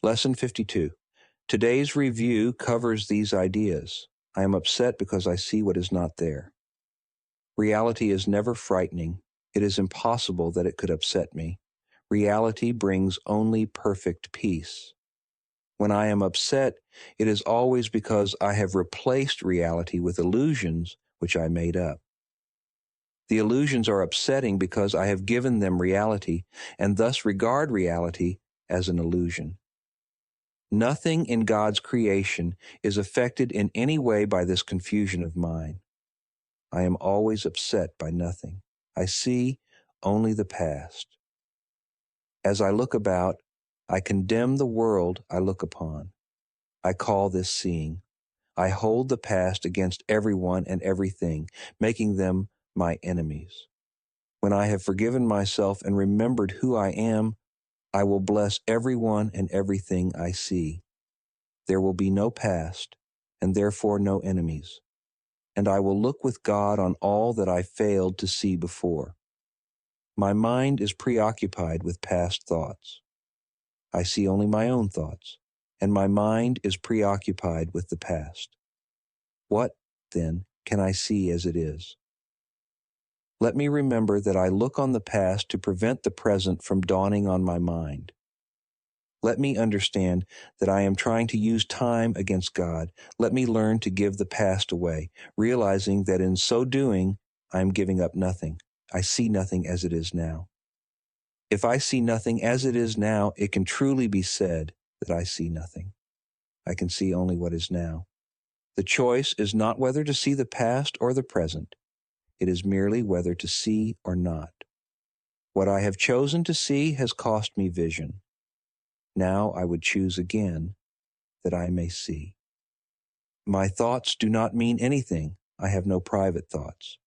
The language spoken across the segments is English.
Lesson 52. Today's review covers these ideas. I am upset because I see what is not there. Reality is never frightening. It is impossible that it could upset me. Reality brings only perfect peace. When I am upset, it is always because I have replaced reality with illusions which I made up. The illusions are upsetting because I have given them reality and thus regard reality as an illusion. Nothing in God's creation is affected in any way by this confusion of mine. I am always upset by nothing. I see only the past. As I look about, I condemn the world I look upon. I call this seeing. I hold the past against everyone and everything, making them my enemies. When I have forgiven myself and remembered who I am, I will bless everyone and everything I see. There will be no past, and therefore no enemies. And I will look with God on all that I failed to see before. My mind is preoccupied with past thoughts. I see only my own thoughts, and my mind is preoccupied with the past. What, then, can I see as it is? Let me remember that I look on the past to prevent the present from dawning on my mind. Let me understand that I am trying to use time against God. Let me learn to give the past away, realizing that in so doing, I am giving up nothing. I see nothing as it is now. If I see nothing as it is now, it can truly be said that I see nothing. I can see only what is now. The choice is not whether to see the past or the present. It is merely whether to see or not. What I have chosen to see has cost me vision. Now I would choose again that I may see. My thoughts do not mean anything. I have no private thoughts.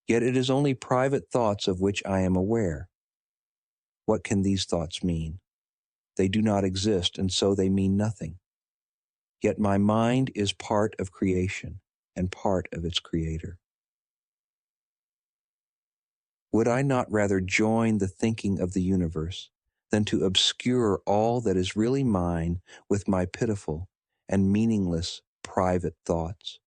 Yet it is only private thoughts of which I am aware. What can these thoughts mean? They do not exist, and so they mean nothing. Yet my mind is part of creation and part of its creator. Would I not rather join the thinking of the universe than to obscure all that is really mine with my pitiful and meaningless private thoughts?